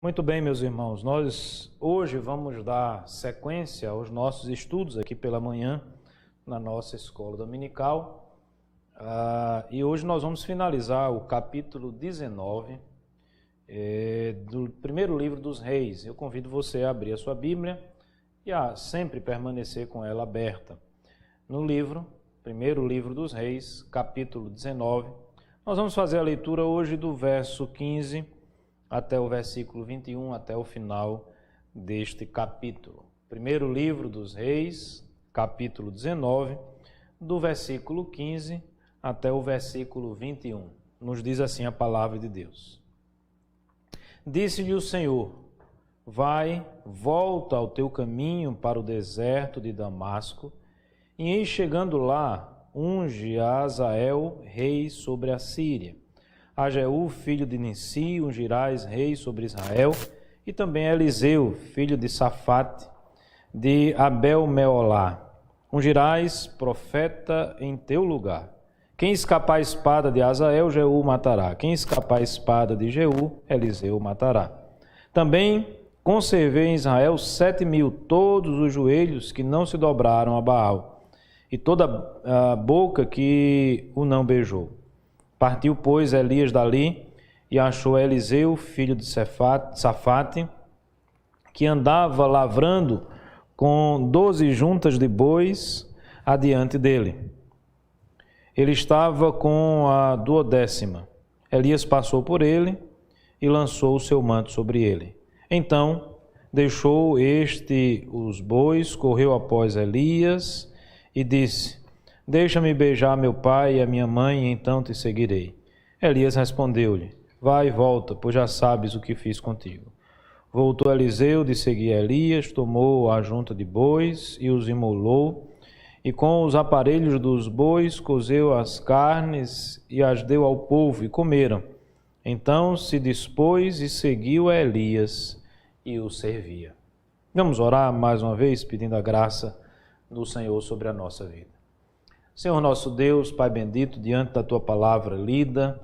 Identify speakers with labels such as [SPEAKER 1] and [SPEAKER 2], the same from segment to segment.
[SPEAKER 1] Muito bem, meus irmãos, nós hoje vamos dar sequência aos nossos estudos aqui pela manhã na nossa escola dominical. E hoje nós vamos finalizar o capítulo 19 do primeiro livro dos Reis. Eu convido você a abrir a sua Bíblia e a sempre permanecer com ela aberta. No livro, primeiro livro dos Reis, capítulo 19, nós vamos fazer a leitura hoje do verso 15 até o versículo 21, até o final deste capítulo. Primeiro livro dos Reis, capítulo 19, do versículo 15 até o versículo 21. Nos diz assim a palavra de Deus. Disse-lhe o Senhor: vai, volta ao teu caminho para o deserto de Damasco, e em chegando lá, unge a Azael, rei sobre a Síria. A Jeú, filho de Nissi, ungirás rei sobre Israel, e também a Eliseu, filho de Safate, de Abel-Meolá. Ungirás profeta em teu lugar. Quem escapar a espada de Azael, Jeú matará. Quem escapar a espada de Jeú, Eliseu matará. Também conservei em Israel 7.000 todos os joelhos que não se dobraram a Baal, e toda a boca que o não beijou. Partiu, pois, Elias dali e achou Eliseu, filho de Safate, que andava lavrando com 12 juntas de bois adiante dele. Ele estava com a 12ª. Elias passou por ele e lançou o seu manto sobre ele. Então deixou este os bois, correu após Elias e disse: deixa-me beijar meu pai e a minha mãe, e então te seguirei. Elias respondeu-lhe: vai e volta, pois já sabes o que fiz contigo. Voltou Eliseu de seguir Elias, tomou a junta de bois e os imolou, e com os aparelhos dos bois cozeu as carnes e as deu ao povo, e comeram. Então se dispôs e seguiu a Elias e o servia. Vamos orar mais uma vez, pedindo a graça do Senhor sobre a nossa vida. Senhor nosso Deus, Pai bendito, diante da Tua palavra lida,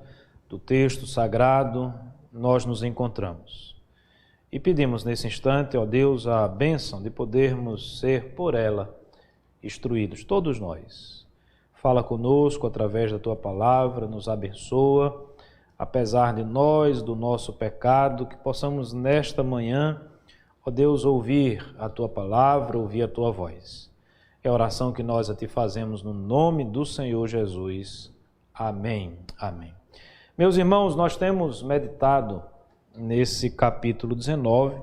[SPEAKER 1] do texto sagrado, nós nos encontramos. E pedimos nesse instante, ó Deus, a bênção de podermos ser por ela instruídos, todos nós. Fala conosco através da Tua palavra, nos abençoa, apesar de nós, do nosso pecado, que possamos nesta manhã, ó Deus, ouvir a Tua palavra, ouvir a Tua voz. É a oração que nós a Ti fazemos no nome do Senhor Jesus. Amém. Amém. Meus irmãos, nós temos meditado nesse capítulo 19,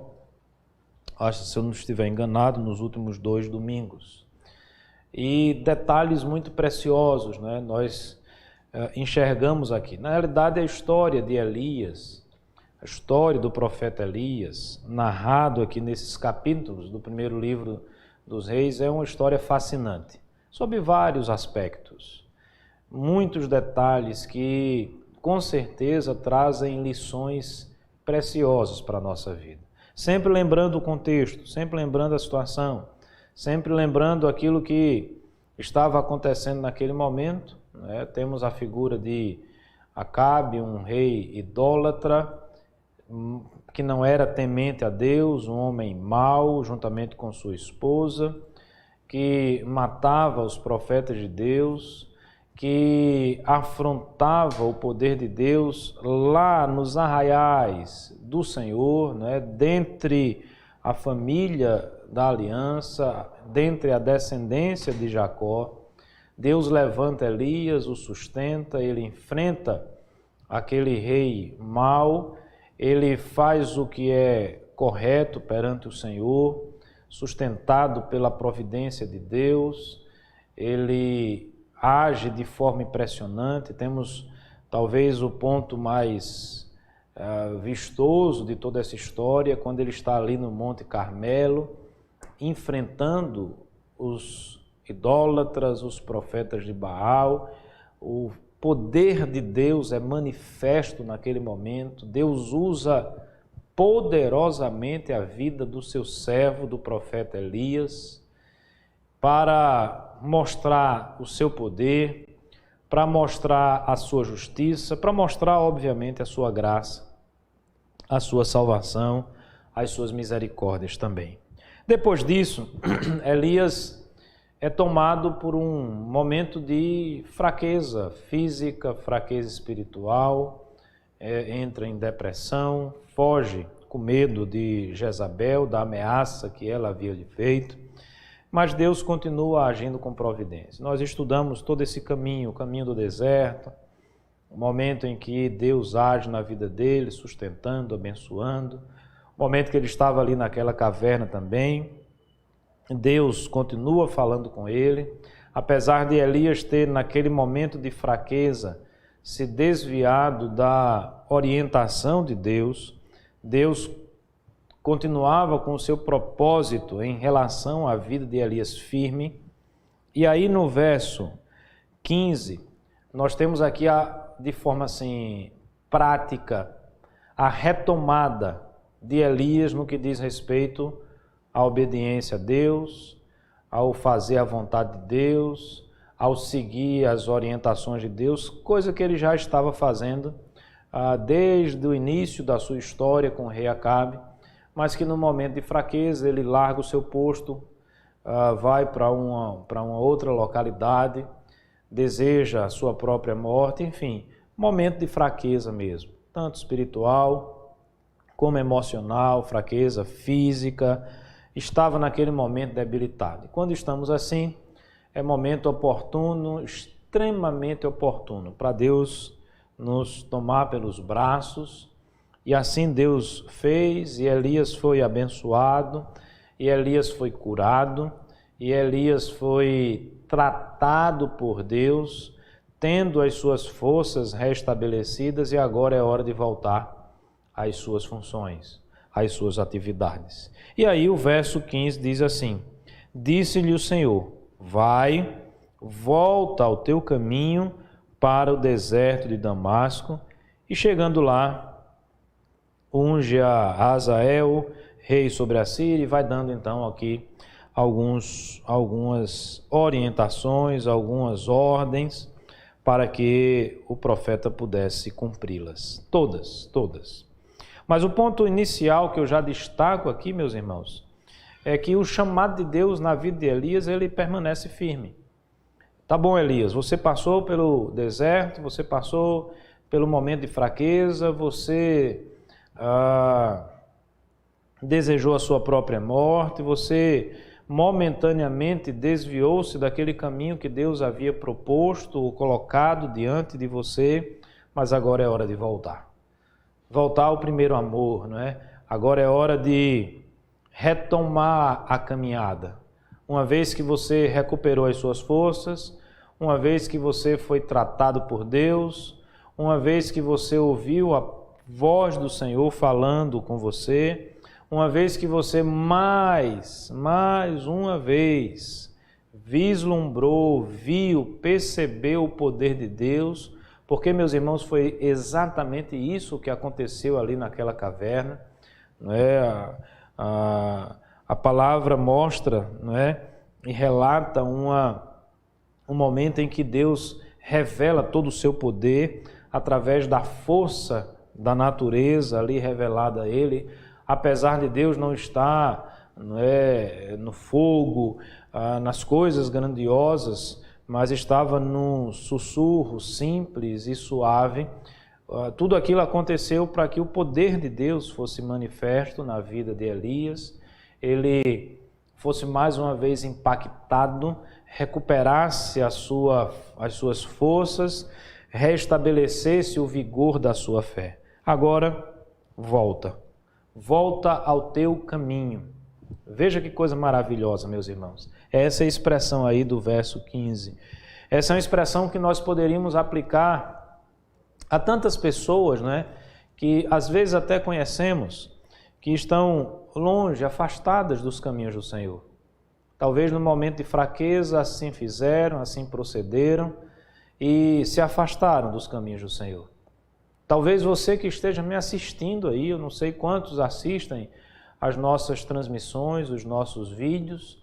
[SPEAKER 1] acho que se eu não estiver enganado, nos últimos 2 domingos. E detalhes muito preciosos, né? Nós enxergamos aqui. Na realidade, a história de Elias, a história do profeta Elias, narrado aqui nesses capítulos do primeiro livro dos Reis, é uma história fascinante, sob vários aspectos. Muitos detalhes que, com certeza, trazem lições preciosas para a nossa vida. Sempre lembrando o contexto, sempre lembrando a situação, sempre lembrando aquilo que estava acontecendo naquele momento, né? Temos a figura de Acabe, um rei idólatra, que não era temente a Deus, um homem mau, juntamente com sua esposa, que matava os profetas de Deus, que afrontava o poder de Deus lá nos arraiais do Senhor, né? Dentre a família da aliança, dentre a descendência de Jacó. Deus levanta Elias, o sustenta, ele enfrenta aquele rei mau, ele faz o que é correto perante o Senhor, sustentado pela providência de Deus, ele age de forma impressionante. Temos talvez o ponto mais vistoso de toda essa história, quando ele está ali no Monte Carmelo, enfrentando os idólatras, os profetas de Baal. O poder de Deus é manifesto naquele momento. Deus usa poderosamente a vida do seu servo, do profeta Elias, para mostrar o seu poder, para mostrar a sua justiça, para mostrar, obviamente, a sua graça. a sua salvação, as suas misericórdias também. Depois disso, Elias é tomado por um momento de fraqueza física, fraqueza espiritual, entra em depressão, foge com medo de Jezabel, da ameaça que ela havia lhe feito, mas Deus continua agindo com providência. Nós estudamos todo esse caminho, o caminho do deserto, o momento em que Deus age na vida dele, sustentando, abençoando, o momento que ele estava ali naquela caverna também, Deus continua falando com ele, apesar de Elias ter naquele momento de fraqueza se desviado da orientação de Deus, Deus continuava com o seu propósito em relação à vida de Elias firme. E aí no verso 15, nós temos aqui de forma assim prática a retomada de Elias no que diz respeito à obediência a Deus, ao fazer a vontade de Deus, ao seguir as orientações de Deus, coisa que ele já estava fazendo desde o início da sua história com o rei Acabe, mas que no momento de fraqueza ele larga o seu posto, vai para uma outra localidade, deseja a sua própria morte, enfim, momento de fraqueza mesmo, tanto espiritual como emocional, fraqueza física, estava naquele momento debilitado. E quando estamos assim, é momento oportuno, extremamente oportuno, para Deus nos tomar pelos braços, e assim Deus fez, e Elias foi abençoado, e Elias foi curado, e Elias foi tratado por Deus, tendo as suas forças restabelecidas, e agora é hora de voltar às suas funções, às suas atividades. E aí o verso 15 diz assim: disse-lhe o Senhor, vai, volta ao teu caminho para o deserto de Damasco, e chegando lá, unge a Azael, rei sobre a Síria, e vai dando então aqui algumas orientações, algumas ordens, para que o profeta pudesse cumpri-las. Todas. Mas o ponto inicial que eu já destaco aqui, meus irmãos, é que o chamado de Deus na vida de Elias, ele permanece firme. Tá bom, Elias, você passou pelo deserto, você passou pelo momento de fraqueza, você desejou a sua própria morte, você momentaneamente desviou-se daquele caminho que Deus havia proposto ou colocado diante de você, mas agora é hora de voltar. Voltar ao primeiro amor, não é? Agora é hora de retomar a caminhada. Uma vez que você recuperou as suas forças, uma vez que você foi tratado por Deus, uma vez que você ouviu a voz do Senhor falando com você, uma vez que você mais uma vez vislumbrou, viu, percebeu o poder de Deus, porque, meus irmãos, foi exatamente isso que aconteceu ali naquela caverna, não é? A palavra mostra, não é? E relata um momento em que Deus revela todo o seu poder através da força da natureza ali revelada a ele, apesar de Deus não estar no fogo, nas coisas grandiosas, mas estava num sussurro simples e suave. Tudo aquilo aconteceu para que o poder de Deus fosse manifesto na vida de Elias, ele fosse mais uma vez impactado, recuperasse as suas forças, restabelecesse o vigor da sua fé. Agora, volta ao teu caminho. Veja que coisa maravilhosa, meus irmãos. Essa é a expressão aí do verso 15. Essa é uma expressão que nós poderíamos aplicar a tantas pessoas, né, que às vezes até conhecemos, que estão longe, afastadas dos caminhos do Senhor. Talvez no momento de fraqueza assim fizeram, assim procederam e se afastaram dos caminhos do Senhor. Talvez você que esteja me assistindo aí, eu não sei quantos assistem as nossas transmissões, os nossos vídeos.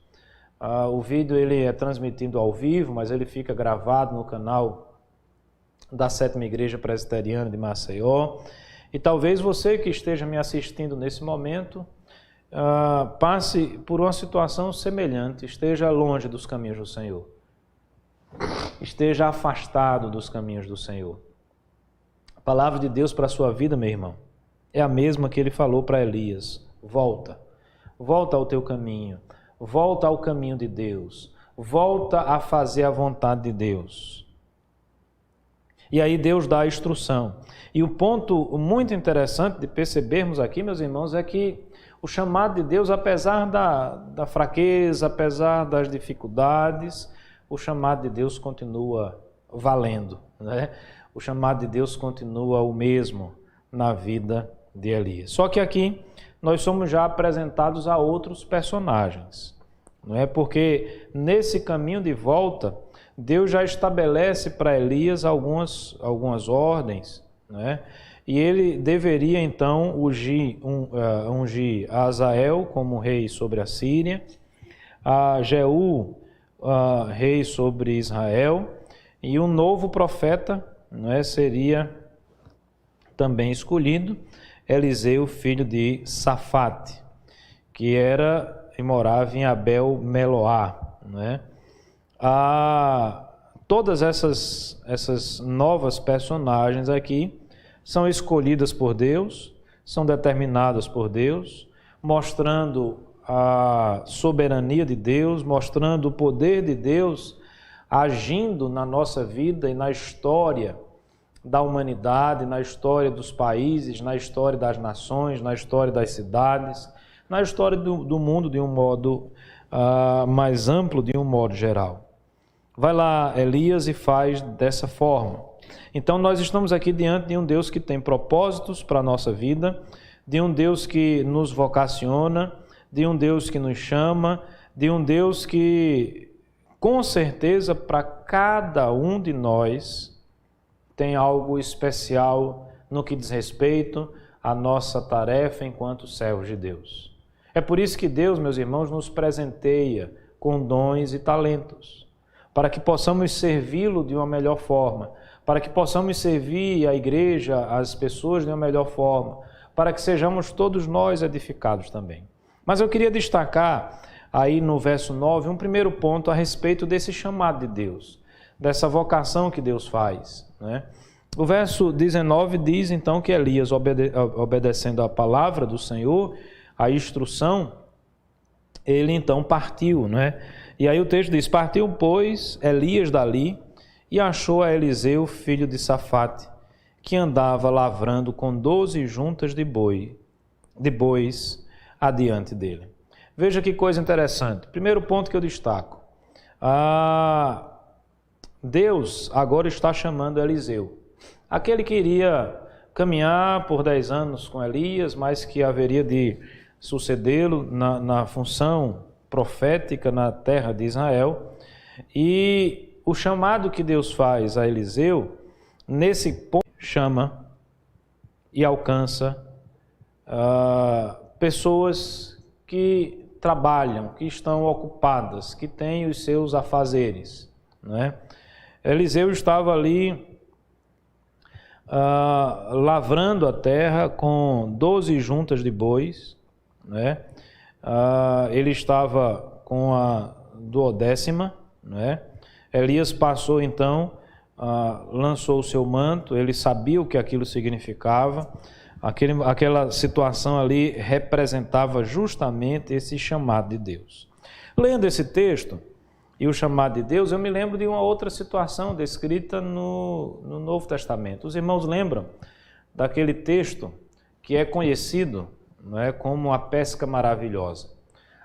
[SPEAKER 1] O vídeo ele é transmitido ao vivo, mas ele fica gravado no canal da 7ª Igreja Presbiteriana de Maceió. E talvez você que esteja me assistindo nesse momento passe por uma situação semelhante, esteja longe dos caminhos do Senhor, esteja afastado dos caminhos do Senhor. A palavra de Deus para a sua vida, meu irmão, é a mesma que ele falou para Elias: volta ao teu caminho, volta ao caminho de Deus, volta a fazer a vontade de Deus. E aí Deus dá a instrução. E o ponto muito interessante de percebermos aqui, meus irmãos, é que o chamado de Deus, apesar da fraqueza, apesar das dificuldades, o chamado de Deus continua valendo, né? O chamado de Deus continua o mesmo na vida de Elias. Só que aqui nós somos já apresentados a outros personagens, não é? Porque nesse caminho de volta, Deus já estabelece para Elias algumas ordens, né? E ele deveria então ungir a Azael como rei sobre a Síria, a Jeú, rei sobre Israel, e um novo profeta, né, seria também escolhido, Eliseu, filho de Safate, que era e morava em Abel-Meloá, né? Todas essas novas personagens aqui são escolhidas por Deus, são determinadas por Deus, mostrando a soberania de Deus, mostrando o poder de Deus agindo na nossa vida e na história da humanidade, na história dos países, na história das nações, na história das cidades, na história do mundo de um modo mais amplo, de um modo geral. Vai lá Elias e faz dessa forma. Então nós estamos aqui diante de um Deus que tem propósitos para a nossa vida, de um Deus que nos vocaciona, de um Deus que nos chama, de um Deus que, com certeza, para cada um de nós tem algo especial no que diz respeito à nossa tarefa enquanto servos de Deus. É por isso que Deus, meus irmãos, nos presenteia com dons e talentos, para que possamos servi-lo de uma melhor forma, para que possamos servir a igreja, as pessoas de uma melhor forma, para que sejamos todos nós edificados também. Mas eu queria destacar aí no verso 9 um primeiro ponto a respeito desse chamado de Deus, dessa vocação que Deus faz, né? O verso 19 diz então que Elias, obedecendo a palavra do Senhor, a instrução, ele então partiu, né? E aí o texto diz: partiu, pois, Elias dali e achou a Eliseu, filho de Safate, que andava lavrando com 12 juntas de bois adiante dele. Veja que coisa interessante. Primeiro ponto que eu destaco. Deus agora está chamando Eliseu. Aquele que iria caminhar por 10 anos com Elias, mas que haveria de sucedê-lo na função profética na terra de Israel. E o chamado que Deus faz a Eliseu, nesse ponto, chama e alcança pessoas que trabalham, que estão ocupadas, que têm os seus afazeres, né? Eliseu estava ali lavrando a terra com 12 juntas de bois, né? Ele estava com a 12ª, né? Elias passou então, lançou o seu manto, ele sabia o que aquilo significava, aquela situação ali representava justamente esse chamado de Deus. Lendo esse texto e o chamado de Deus, eu me lembro de uma outra situação descrita no Novo Testamento. Os irmãos lembram daquele texto que é conhecido, não é, como a pesca maravilhosa.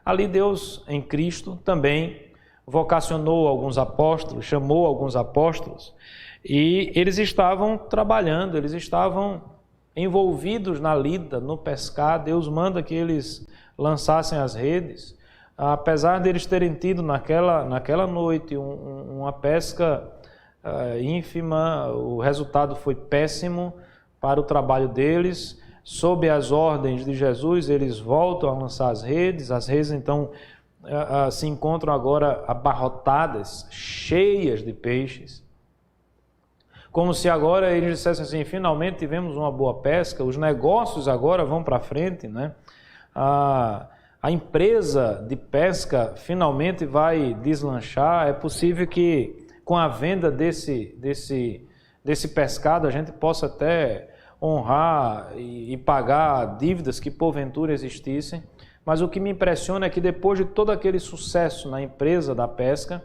[SPEAKER 1] Ali Deus, em Cristo, também vocacionou alguns apóstolos, chamou alguns apóstolos, e eles estavam trabalhando, eles estavam envolvidos na lida, no pescar. Deus manda que eles lançassem as redes. Apesar de eles terem tido naquela noite uma pesca ínfima, o resultado foi péssimo para o trabalho deles. Sob as ordens de Jesus, eles voltam a lançar as redes então se encontram agora abarrotadas, cheias de peixes. Como se agora eles dissessem assim, finalmente tivemos uma boa pesca, os negócios agora vão para frente, né? A empresa de pesca finalmente vai deslanchar. É possível que com a venda desse pescado a gente possa até honrar e pagar dívidas que porventura existissem. Mas o que me impressiona é que depois de todo aquele sucesso na empresa da pesca,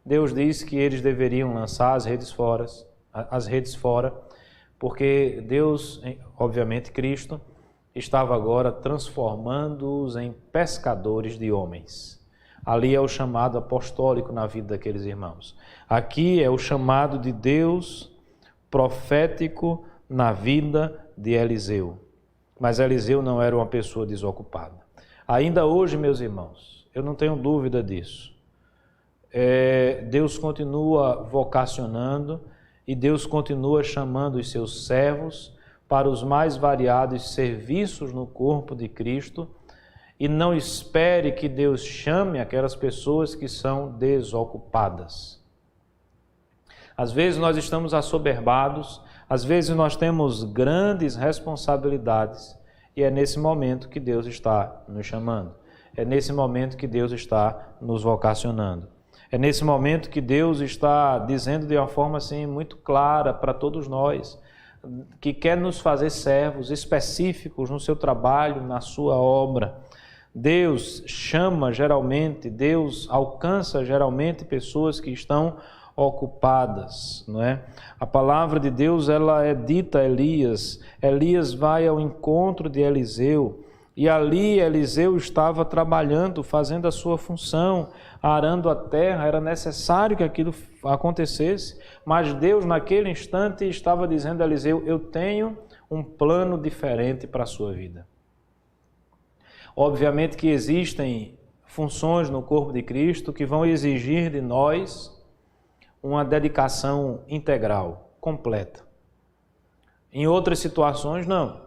[SPEAKER 1] Deus diz que eles deveriam lançar as redes fora, porque Deus, obviamente Cristo, estava agora transformando-os em pescadores de homens. Ali é o chamado apostólico na vida daqueles irmãos. Aqui é o chamado de Deus profético na vida de Eliseu. Mas Eliseu não era uma pessoa desocupada. Ainda hoje, meus irmãos, eu não tenho dúvida disso. Deus continua vocacionando e Deus continua chamando os seus servos para os mais variados serviços no corpo de Cristo, e não espere que Deus chame aquelas pessoas que são desocupadas. Às vezes nós estamos assoberbados, às vezes nós temos grandes responsabilidades, e é nesse momento que Deus está nos chamando. É nesse momento que Deus está nos vocacionando. É nesse momento que Deus está dizendo de uma forma assim muito clara para todos nós, que quer nos fazer servos específicos no seu trabalho, na sua obra. Deus chama geralmente, Deus alcança geralmente pessoas que estão ocupadas, não é? A palavra de Deus, ela é dita a Elias. Elias vai ao encontro de Eliseu, e ali Eliseu estava trabalhando, fazendo a sua função, arando a terra. Era necessário que aquilo acontecesse, mas Deus naquele instante estava dizendo a Eliseu, eu tenho um plano diferente para a sua vida. Obviamente que existem funções no corpo de Cristo que vão exigir de nós uma dedicação integral, completa. Em outras situações, não.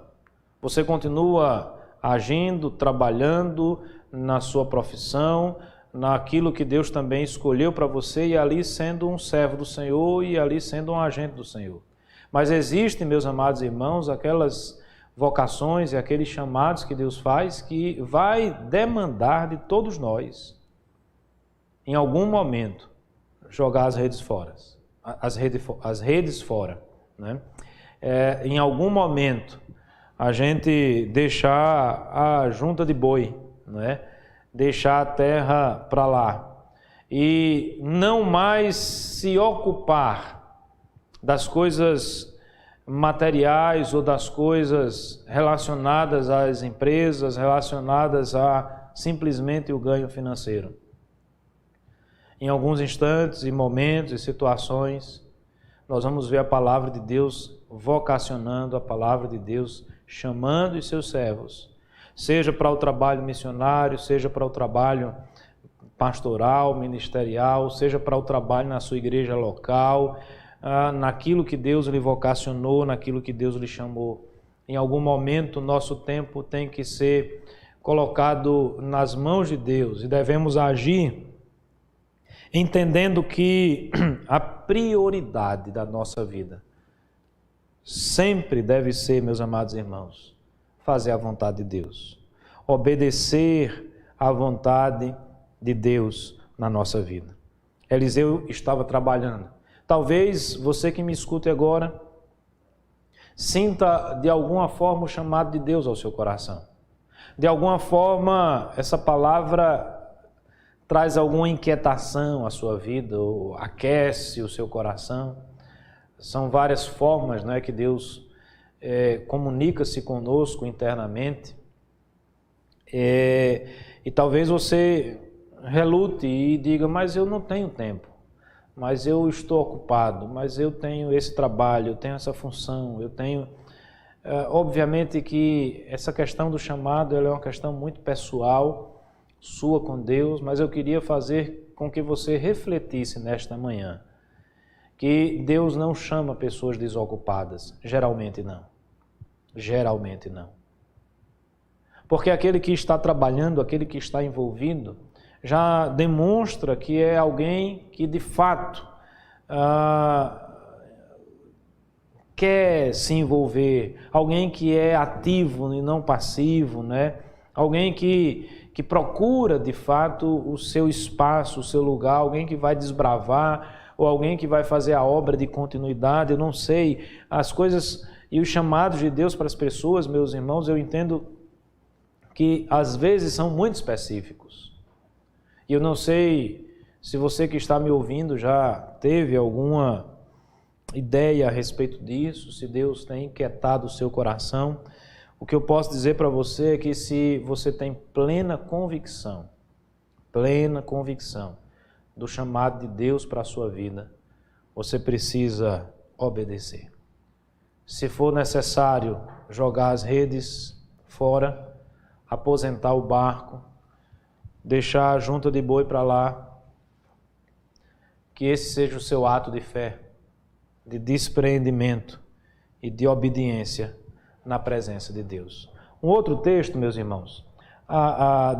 [SPEAKER 1] Você continua agindo, trabalhando na sua profissão, naquilo que Deus também escolheu para você, e ali sendo um servo do Senhor e ali sendo um agente do Senhor. Mas existem, meus amados irmãos, aquelas vocações e aqueles chamados que Deus faz que vai demandar de todos nós, em algum momento, jogar as redes fora, né? Em algum momento, a gente deixar a junta de boi, né? Deixar a terra para lá e não mais se ocupar das coisas materiais ou das coisas relacionadas às empresas, relacionadas a simplesmente o ganho financeiro. Em alguns instantes e momentos e situações, nós vamos ver a palavra de Deus vocacionando, a palavra de Deus chamando os seus servos, seja para o trabalho missionário, seja para o trabalho pastoral, ministerial, seja para o trabalho na sua igreja local, naquilo que Deus lhe vocacionou, naquilo que Deus lhe chamou. Em algum momento, nosso tempo tem que ser colocado nas mãos de Deus e devemos agir entendendo que a prioridade da nossa vida sempre deve ser, meus amados irmãos, fazer a vontade de Deus, obedecer à vontade de Deus na nossa vida. Eliseu estava trabalhando. Talvez você que me escute agora sinta de alguma forma o chamado de Deus ao seu coração. De alguma forma essa palavra traz alguma inquietação à sua vida, ou aquece o seu coração. São várias formas, né, que Deus comunica-se conosco internamente. E talvez você relute e diga, mas eu não tenho tempo, mas eu estou ocupado, mas eu tenho esse trabalho, eu tenho essa função, eu tenho... obviamente que essa questão do chamado ela é uma questão muito pessoal, sua com Deus, mas eu queria fazer com que você refletisse nesta manhã que Deus não chama pessoas desocupadas, geralmente não. Geralmente não. Porque aquele que está trabalhando, aquele que está envolvido, já demonstra que é alguém que de fato quer se envolver, alguém que é ativo e não passivo, né? Alguém que procura de fato o seu espaço, o seu lugar, alguém que vai desbravar, ou alguém que vai fazer a obra de continuidade. Eu não sei, as coisas e os chamados de Deus para as pessoas, meus irmãos, eu entendo que às vezes são muito específicos. E eu não sei se você que está me ouvindo já teve alguma ideia a respeito disso, se Deus tem inquietado o seu coração. O que eu posso dizer para você é que se você tem plena convicção do chamado de Deus para a sua vida, você precisa obedecer. Se for necessário jogar as redes fora, aposentar o barco, deixar a junta de boi para lá, que esse seja o seu ato de fé, de despreendimento e de obediência na presença de Deus. Um outro texto, meus irmãos,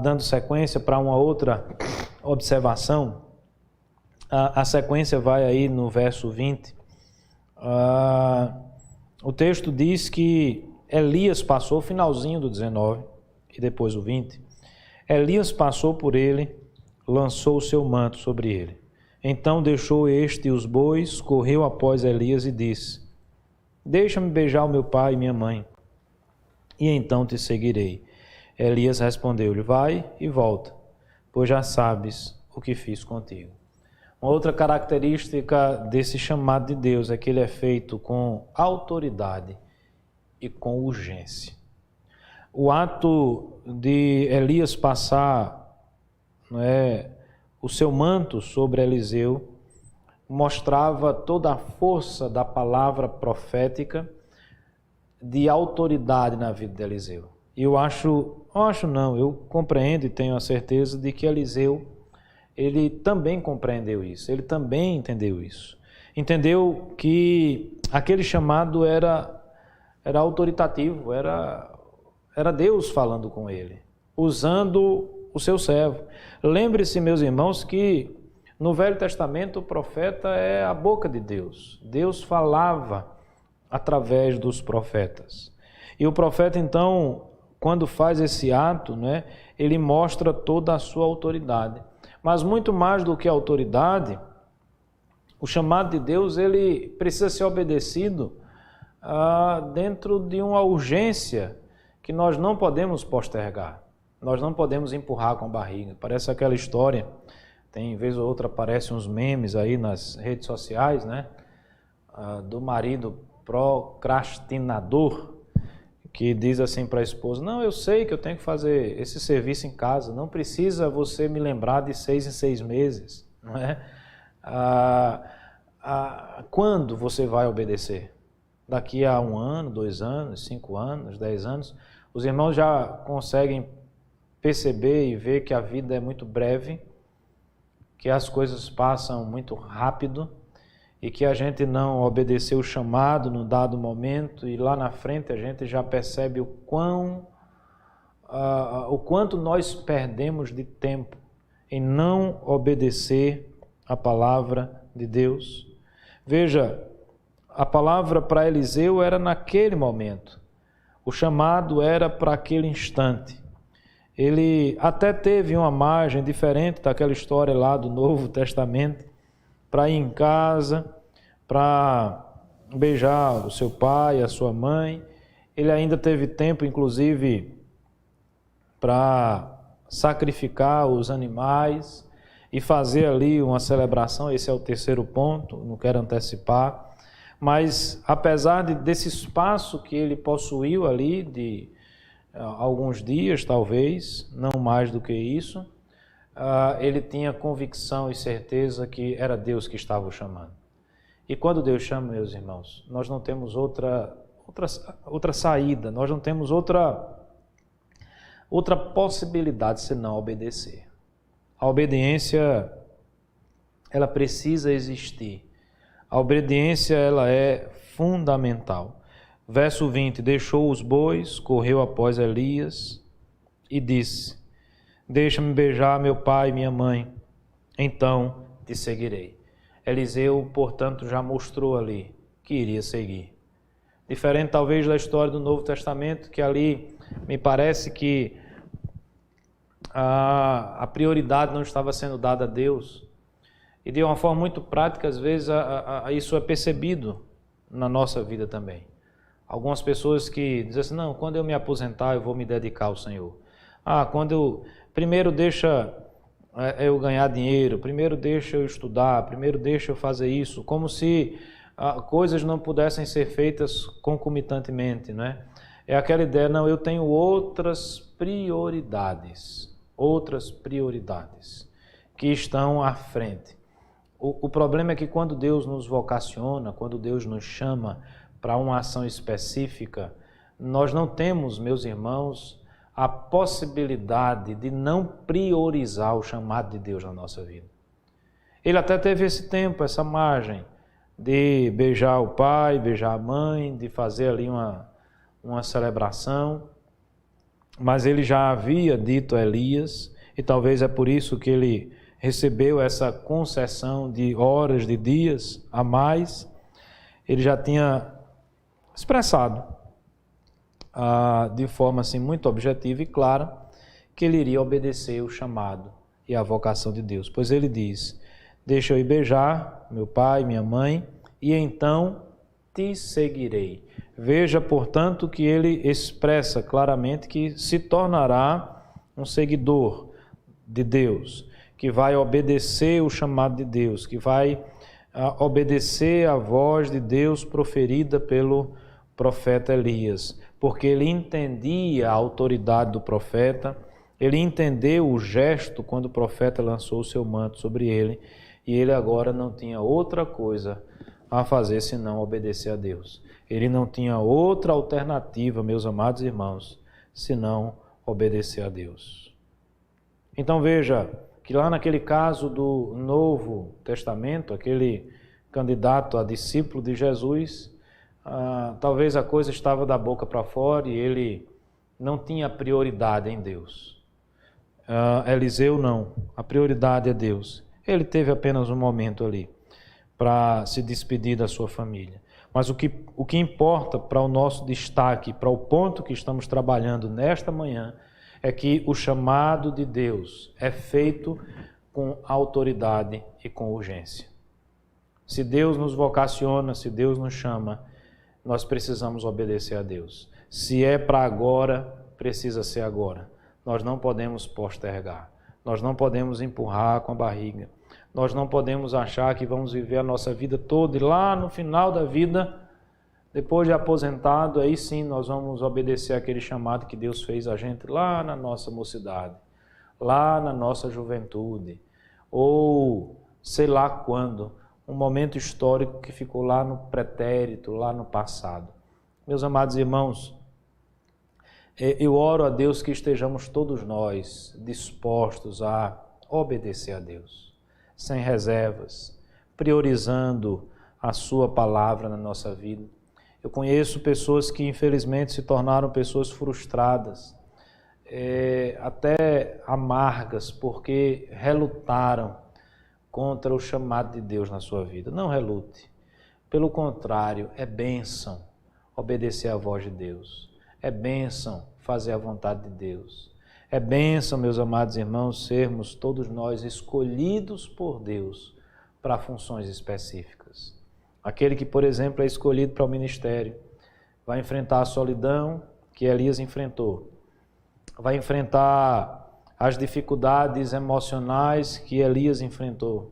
[SPEAKER 1] dando sequência para uma outra observação, a sequência vai aí no verso 20. O texto diz que Elias passou, finalzinho do 19 e depois o 20, Elias passou por ele, lançou o seu manto sobre ele. Então deixou este os bois, correu após Elias e disse: deixa-me beijar o meu pai e minha mãe, e então te seguirei. Elias respondeu-lhe: vai e volta, pois já sabes o que fiz contigo. Uma outra característica desse chamado de Deus é que ele é feito com autoridade e com urgência. O ato de Elias passar, o seu manto sobre Eliseu mostrava toda a força da palavra profética de autoridade na vida de Eliseu. E eu compreendo e tenho a certeza de que Eliseu, ele também compreendeu isso, ele também entendeu isso. Entendeu que aquele chamado era autoritativo, era Deus falando com ele, usando o seu servo. Lembre-se, meus irmãos, que no Velho Testamento o profeta é a boca de Deus. Deus falava através dos profetas. E o profeta, então, quando faz esse ato, ele mostra toda a sua autoridade. Mas muito mais do que a autoridade, o chamado de Deus, ele precisa ser obedecido dentro de uma urgência que nós não podemos postergar. Nós não podemos empurrar com a barriga. Parece aquela história, tem vez ou outra aparecem uns memes aí nas redes sociais, do marido procrastinador, que diz assim para a esposa: não, eu sei que eu tenho que fazer esse serviço em casa, não precisa você me lembrar de 6 em 6 meses, não é? Quando você vai obedecer? Daqui a 1 ano, 2 anos, 5 anos, 10 anos? Os irmãos já conseguem perceber e ver que a vida é muito breve, que as coisas passam muito rápido e que a gente não obedeceu o chamado num dado momento e lá na frente a gente já percebe o quanto nós perdemos de tempo em não obedecer a palavra de Deus. Veja, a palavra para Eliseu era naquele momento, o chamado era para aquele instante. Ele até teve uma margem diferente daquela história lá do Novo Testamento, para ir em casa, para beijar o seu pai, a sua mãe. Ele ainda teve tempo, inclusive, para sacrificar os animais e fazer ali uma celebração. Esse é o terceiro ponto, não quero antecipar. Mas, apesar desse espaço que ele possuiu ali, de alguns dias, talvez, não mais do que isso, ele tinha convicção e certeza que era Deus que estava o chamando. E quando Deus chama, meus irmãos, nós não temos outra saída, nós não temos outra possibilidade senão obedecer. A obediência, ela precisa existir. A obediência, ela é fundamental. Verso 20, deixou os bois, correu após Elias e disse: deixa-me beijar meu pai e minha mãe, então te seguirei. Eliseu, portanto, já mostrou ali que iria seguir. Diferente talvez da história do Novo Testamento, que ali me parece que a prioridade não estava sendo dada a Deus. E de uma forma muito prática, às vezes, isso é percebido na nossa vida também. Algumas pessoas que dizem assim, não, quando eu me aposentar eu vou me dedicar ao Senhor. Primeiro deixa eu ganhar dinheiro, primeiro deixa eu estudar, primeiro deixa eu fazer isso, como se coisas não pudessem ser feitas concomitantemente, né? É aquela ideia, não, eu tenho outras prioridades que estão à frente. O problema é que quando Deus nos vocaciona, quando Deus nos chama para uma ação específica, nós não temos, meus irmãos, a possibilidade de não priorizar o chamado de Deus na nossa vida. Ele até teve esse tempo, essa margem de beijar o pai, beijar a mãe, de fazer ali uma celebração, mas ele já havia dito a Elias, e talvez é por isso que ele recebeu essa concessão de horas, de dias a mais. Ele já tinha expressado de forma assim muito objetiva e clara que ele iria obedecer o chamado e a vocação de Deus. Pois ele diz, deixa eu ir beijar meu pai, minha mãe, e então te seguirei. Veja, portanto, que ele expressa claramente que se tornará um seguidor de Deus, que vai obedecer o chamado de Deus, que vai obedecer a voz de Deus proferida pelo profeta Elias, porque ele entendia a autoridade do profeta, ele entendeu o gesto quando o profeta lançou o seu manto sobre ele, e ele agora não tinha outra coisa a fazer senão obedecer a Deus. Ele não tinha outra alternativa, meus amados irmãos, senão obedecer a Deus. Então veja que lá naquele caso do Novo Testamento, aquele candidato a discípulo de Jesus, talvez a coisa estava da boca para fora e ele não tinha prioridade em Deus. Eliseu não, a prioridade é Deus. Ele teve apenas um momento ali para se despedir da sua família. Mas o que importa para o nosso destaque, para o ponto que estamos trabalhando nesta manhã, é que o chamado de Deus é feito com autoridade e com urgência. Se Deus nos vocaciona, se Deus nos chama, nós precisamos obedecer a Deus. Se é para agora, precisa ser agora. Nós não podemos postergar, nós não podemos empurrar com a barriga, nós não podemos achar que vamos viver a nossa vida toda e lá no final da vida, depois de aposentado, aí sim nós vamos obedecer aquele chamado que Deus fez a gente lá na nossa mocidade, lá na nossa juventude, ou sei lá quando, um momento histórico que ficou lá no pretérito, lá no passado. Meus amados irmãos, eu oro a Deus que estejamos todos nós dispostos a obedecer a Deus, sem reservas, priorizando a sua palavra na nossa vida. Eu conheço pessoas que infelizmente se tornaram pessoas frustradas, até amargas, porque relutaram contra o chamado de Deus na sua vida. Não relute. Pelo contrário, é bênção obedecer à voz de Deus. É bênção fazer a vontade de Deus. É bênção, meus amados irmãos, sermos todos nós escolhidos por Deus para funções específicas. Aquele que, por exemplo, é escolhido para o ministério, vai enfrentar a solidão que Elias enfrentou. Vai enfrentar as dificuldades emocionais que Elias enfrentou.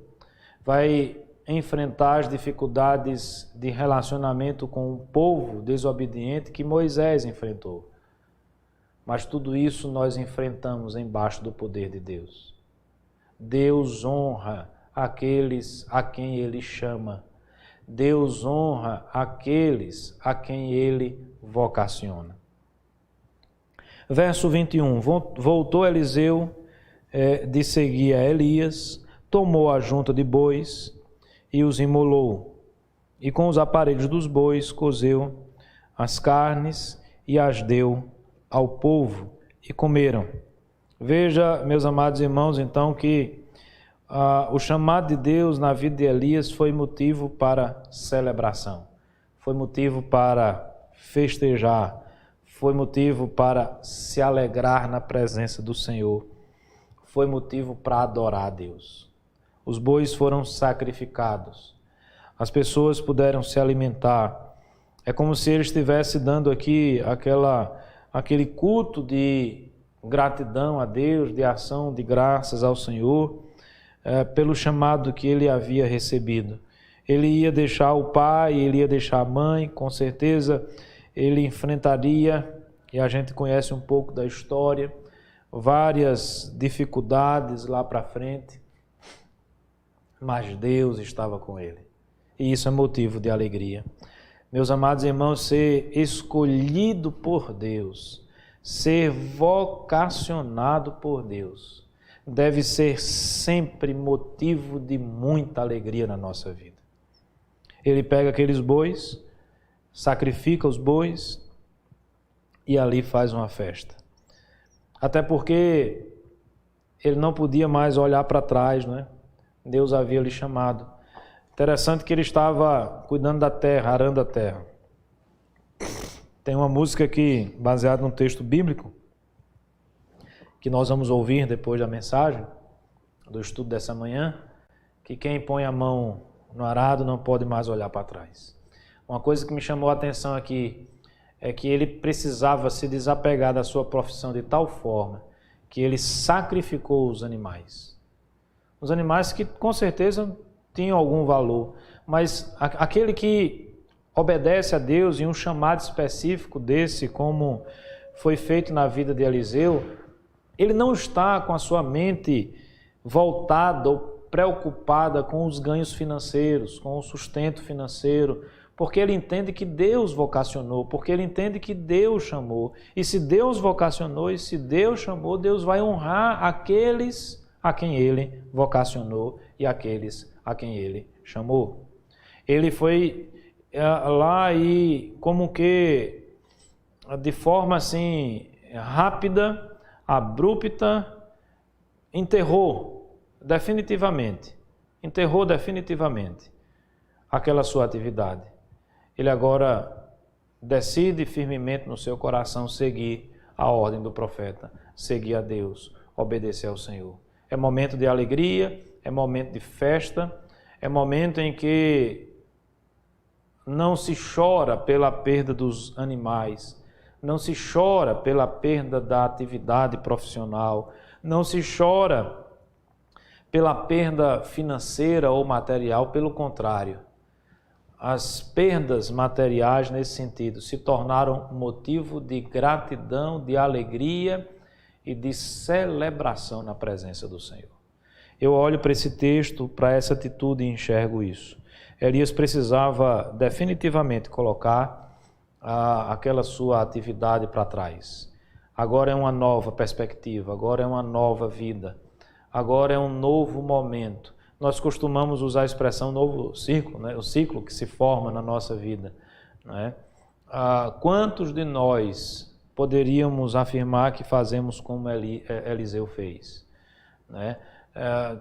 [SPEAKER 1] Vai enfrentar as dificuldades de relacionamento com o povo desobediente que Moisés enfrentou. Mas tudo isso nós enfrentamos embaixo do poder de Deus. Deus honra aqueles a quem Ele chama. Deus honra aqueles a quem Ele vocaciona. Verso 21, voltou Eliseu de seguir a Elias, tomou a junta de bois e os imolou, e com os aparelhos dos bois cozeu as carnes e as deu ao povo, e comeram. Veja, meus amados irmãos, então, que o chamado de Deus na vida de Elias foi motivo para celebração, foi motivo para festejar, foi motivo para se alegrar na presença do Senhor, foi motivo para adorar a Deus. Os bois foram sacrificados, as pessoas puderam se alimentar. É como se ele estivesse dando aqui aquele culto de gratidão a Deus, de ação de graças ao Senhor, pelo chamado que ele havia recebido. Ele ia deixar o pai, ele ia deixar a mãe, com certeza ele enfrentaria, e a gente conhece um pouco da história, várias dificuldades lá para frente, mas Deus estava com ele. E isso é motivo de alegria. Meus amados irmãos, ser escolhido por Deus, ser vocacionado por Deus, deve ser sempre motivo de muita alegria na nossa vida. Ele pega aqueles bois, sacrifica os bois e ali faz uma festa. Até porque ele não podia mais olhar para trás, né? Deus havia lhe chamado. Interessante que ele estava cuidando da terra, arando a terra. Tem uma música aqui, baseada num texto bíblico, que nós vamos ouvir depois da mensagem, do estudo dessa manhã, que quem põe a mão no arado não pode mais olhar para trás. Uma coisa que me chamou a atenção aqui é que ele precisava se desapegar da sua profissão de tal forma que ele sacrificou os animais. Os animais que com certeza tinham algum valor, mas aquele que obedece a Deus em um chamado específico desse, como foi feito na vida de Eliseu, ele não está com a sua mente voltada ou preocupada com os ganhos financeiros, com o sustento financeiro, porque ele entende que Deus vocacionou, porque ele entende que Deus chamou. E se Deus vocacionou e se Deus chamou, Deus vai honrar aqueles a quem ele vocacionou e aqueles a quem ele chamou. Ele foi lá e como que de forma assim rápida, abrupta, enterrou definitivamente aquela sua atividade. Ele agora decide firmemente no seu coração seguir a ordem do profeta, seguir a Deus, obedecer ao Senhor. É momento de alegria, é momento de festa, é momento em que não se chora pela perda dos animais, não se chora pela perda da atividade profissional, não se chora pela perda financeira ou material, pelo contrário. As perdas materiais nesse sentido se tornaram motivo de gratidão, de alegria e de celebração na presença do Senhor. Eu olho para esse texto, para essa atitude e enxergo isso. Elias precisava definitivamente colocar aquela sua atividade para trás. Agora é uma nova perspectiva, agora é uma nova vida, agora é um novo momento. Nós costumamos usar a expressão novo ciclo, né? O ciclo que se forma na nossa vida, né? Quantos de nós poderíamos afirmar que fazemos como Eliseu fez, né?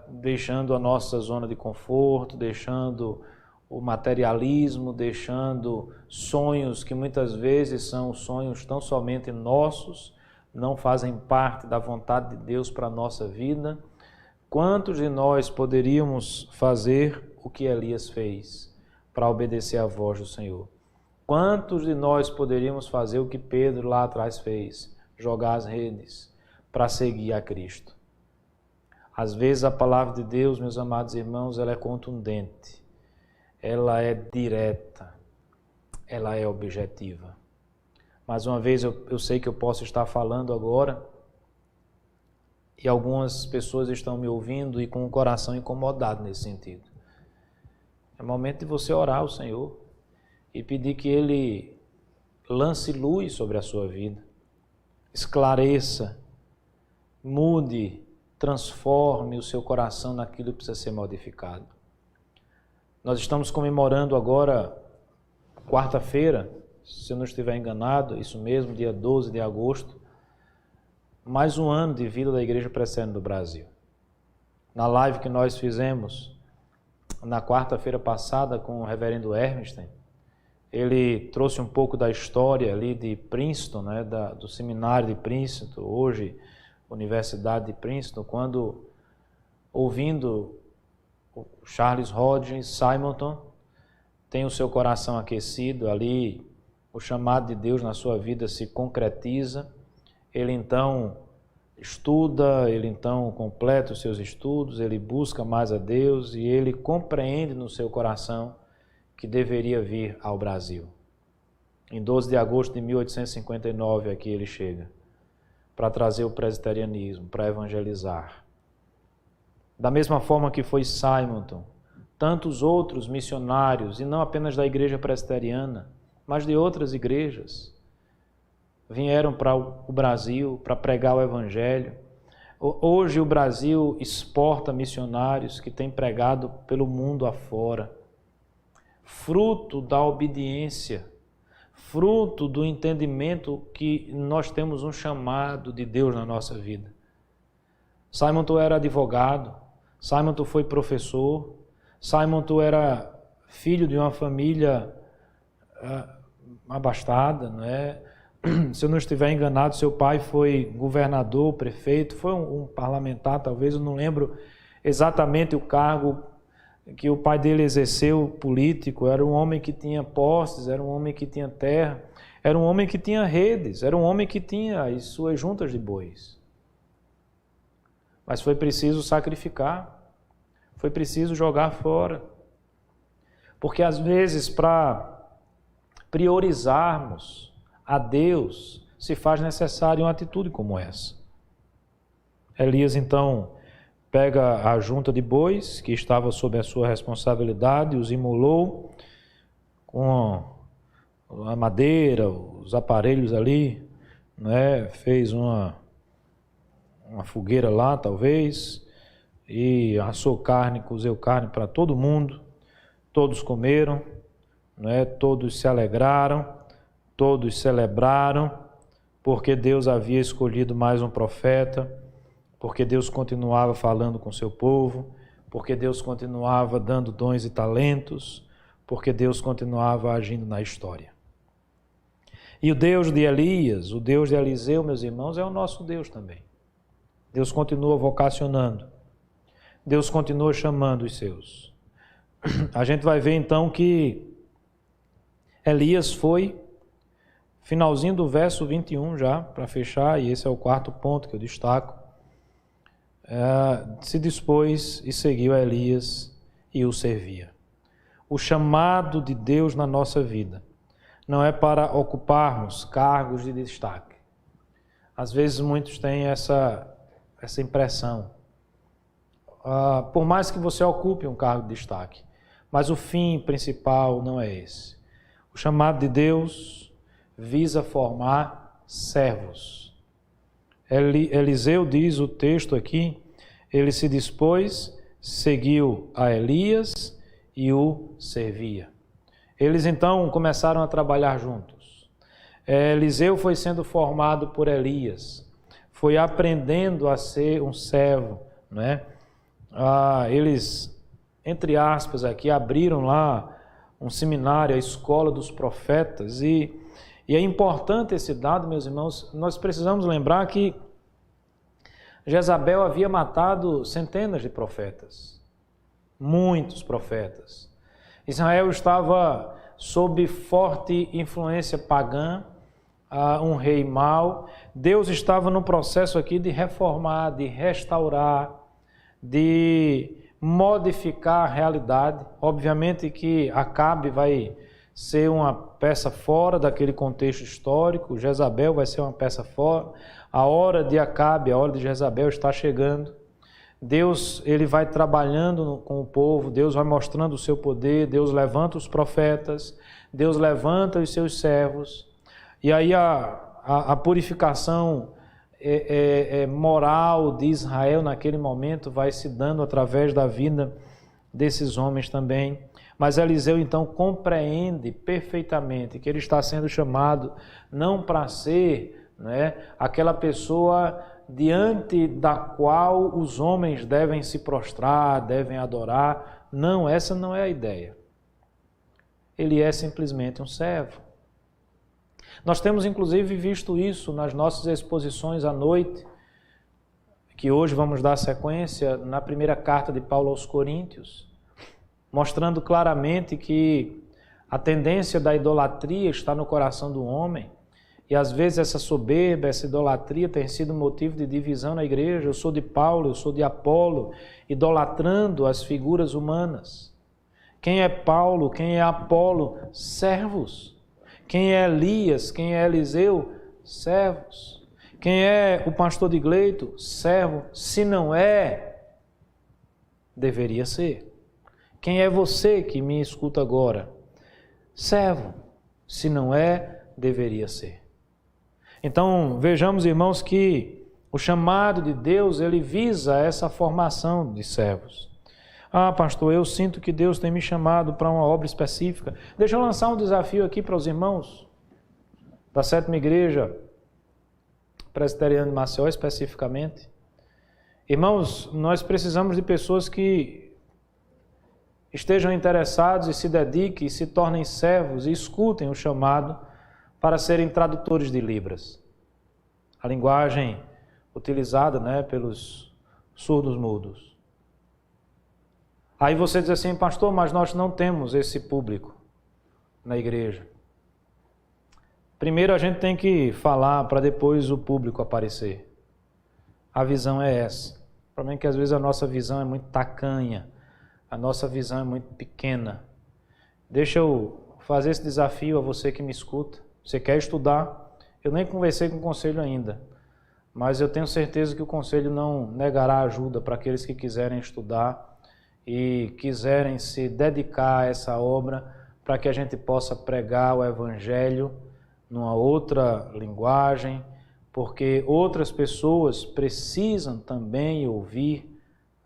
[SPEAKER 1] Deixando a nossa zona de conforto, deixando o materialismo, deixando sonhos que muitas vezes são sonhos tão somente nossos, não fazem parte da vontade de Deus para a nossa vida. Quantos de nós poderíamos fazer o que Elias fez para obedecer à voz do Senhor? Quantos de nós poderíamos fazer o que Pedro lá atrás fez? Jogar as redes para seguir a Cristo. Às vezes a palavra de Deus, meus amados irmãos, ela é contundente, ela é direta, ela é objetiva. Mais uma vez eu sei que eu posso estar falando agora e algumas pessoas estão me ouvindo e com o coração incomodado nesse sentido. É momento de você orar ao Senhor e pedir que Ele lance luz sobre a sua vida, esclareça, mude, transforme o seu coração naquilo que precisa ser modificado. Nós estamos comemorando agora, quarta-feira, se eu não estiver enganado, isso mesmo, dia 12 de agosto, mais um ano de vida da Igreja Presbiteriana do Brasil. Na live que nós fizemos na quarta-feira passada com o reverendo Hermstein, ele trouxe um pouco da história ali de Princeton, né, do seminário de Princeton, hoje Universidade de Princeton, quando, ouvindo o Charles Hodgson Simonton, tem o seu coração aquecido ali, o chamado de Deus na sua vida se concretiza, ele então estuda, ele então completa os seus estudos, ele busca mais a Deus e ele compreende no seu coração que deveria vir ao Brasil. Em 12 de agosto de 1859 aqui ele chega para trazer o presbiterianismo, para evangelizar. Da mesma forma que foi Simonton, tantos outros missionários, e não apenas da igreja presbiteriana, mas de outras igrejas, vieram para o Brasil para pregar o evangelho. Hoje o Brasil exporta missionários que têm pregado pelo mundo afora, fruto da obediência, fruto do entendimento que nós temos um chamado de Deus na nossa vida. Simonton era advogado, Simonton foi professor, Simonton era filho de uma família abastada, né? Se eu não estiver enganado, seu pai foi governador, prefeito, foi um parlamentar, talvez, eu não lembro exatamente o cargo que o pai dele exerceu político. Era um homem que tinha posses, era um homem que tinha terra, era um homem que tinha redes, era um homem que tinha as suas juntas de bois. Mas foi preciso sacrificar, foi preciso jogar fora. Porque às vezes, para priorizarmos a Deus, se faz necessário uma atitude como essa. Elias então pega a junta de bois que estava sob a sua responsabilidade, os imolou com a madeira, os aparelhos ali, né? Fez uma fogueira lá, talvez, e assou carne, cozeu carne para todo mundo. Todos comeram, né? Todos se alegraram, todos celebraram, porque Deus havia escolhido mais um profeta, porque Deus continuava falando com seu povo, porque Deus continuava dando dons e talentos, porque Deus continuava agindo na história. E o Deus de Elias, o Deus de Eliseu, meus irmãos, é o nosso Deus também. Deus continua vocacionando, Deus continua chamando os seus. A gente vai ver então que Elias foi, finalzinho do verso 21 já, para fechar, e esse é o quarto ponto que eu destaco, se dispôs e seguiu a Elias e o servia. O chamado de Deus na nossa vida não é para ocuparmos cargos de destaque. Às vezes muitos têm essa impressão. Por mais que você ocupe um cargo de destaque, mas o fim principal não é esse. O chamado de Deus visa formar servos. Eliseu diz o texto aqui, ele se dispôs, seguiu a Elias e o servia. Eles então começaram a trabalhar juntos. Eliseu foi sendo formado por Elias, foi aprendendo a ser um servo, né? Eles, entre aspas, aqui abriram lá um seminário, a escola dos profetas, e é importante esse dado, meus irmãos. Nós precisamos lembrar que Jezabel havia matado centenas de profetas, muitos profetas. Israel estava sob forte influência pagã, um rei mau. Deus estava no processo aqui de reformar, de restaurar, de modificar a realidade. Obviamente que Acabe vai ser uma peça fora daquele contexto histórico, Jezabel vai ser uma peça fora. A hora de Acabe, a hora de Jezabel está chegando. Deus, ele vai trabalhando com o povo, Deus vai mostrando o seu poder, Deus levanta os profetas, Deus levanta os seus servos, e aí a purificação moral de Israel naquele momento vai se dando através da vida desses homens também. Mas Eliseu então compreende perfeitamente que ele está sendo chamado não para ser, né, aquela pessoa diante da qual os homens devem se prostrar, devem adorar. Não, essa não é a ideia. ele é simplesmente um servo. Nós temos inclusive visto isso nas nossas exposições à noite, que hoje vamos dar sequência na primeira carta de Paulo aos Coríntios, mostrando claramente que a tendência da idolatria está no coração do homem, e às vezes essa soberba, essa idolatria tem sido motivo de divisão na igreja. Eu sou de Paulo, eu sou de Apolo, idolatrando as figuras humanas. Quem é Paulo, quem é Apolo? Servos. Quem é Elias, quem é Eliseu? Servos. Quem é o pastor de Gleito? Servo. Se não é, deveria ser. Quem é você que me escuta agora? Servo. Se não é, deveria ser. Então, vejamos, irmãos, que o chamado de Deus, ele visa essa formação de servos. Ah, pastor, eu sinto que Deus tem me chamado para uma obra específica. Deixa eu lançar um desafio aqui para os irmãos da 7ª Igreja Presbiteriana de Maceió, especificamente. Irmãos, nós precisamos de pessoas que estejam interessados e se dediquem, e se tornem servos e escutem o chamado para serem tradutores de Libras. A linguagem utilizada, pelos surdos mudos. Aí você diz assim, pastor, mas nós não temos esse público na igreja. Primeiro a gente tem que falar para depois o público aparecer. A visão é essa. O problema é que às vezes a nossa visão é muito tacanha, a nossa visão é muito pequena. Deixa eu fazer esse desafio a você que me escuta. Você quer estudar? Eu nem conversei com o conselho ainda, mas eu tenho certeza que o conselho não negará ajuda para aqueles que quiserem estudar e quiserem se dedicar a essa obra para que a gente possa pregar o Evangelho numa outra linguagem, porque outras pessoas precisam também ouvir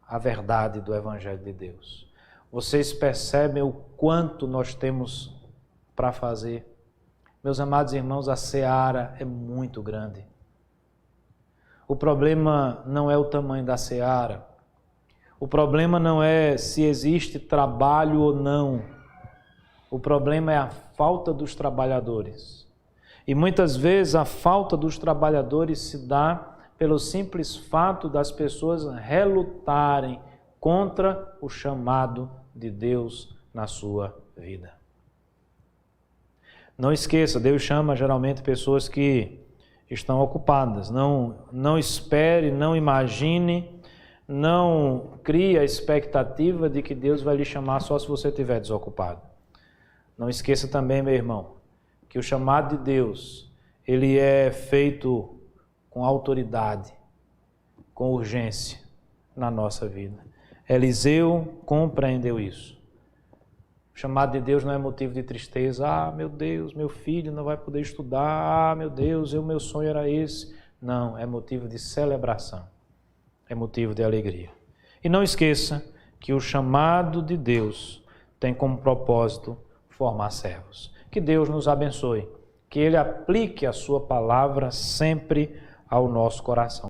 [SPEAKER 1] a verdade do Evangelho de Deus. Vocês percebem o quanto nós temos para fazer? Meus amados irmãos, a seara é muito grande. O problema não é o tamanho da seara. O problema não é se existe trabalho ou não. O problema é a falta dos trabalhadores. E muitas vezes a falta dos trabalhadores se dá pelo simples fato das pessoas relutarem contra o chamado de Deus na sua vida. Não esqueça, Deus chama geralmente pessoas que estão ocupadas. Não espere, não imagine, não crie a expectativa de que Deus vai lhe chamar só se você estiver desocupado. Não esqueça também, meu irmão, que o chamado de Deus, ele é feito com autoridade, com urgência na nossa vida. Eliseu compreendeu isso. O chamado de Deus não é motivo de tristeza. Ah, meu Deus, meu filho não vai poder estudar. Ah, meu Deus, meu sonho era esse. Não, é motivo de celebração. É motivo de alegria. E não esqueça que o chamado de Deus tem como propósito formar servos. Que Deus nos abençoe. Que Ele aplique a sua palavra sempre ao nosso coração.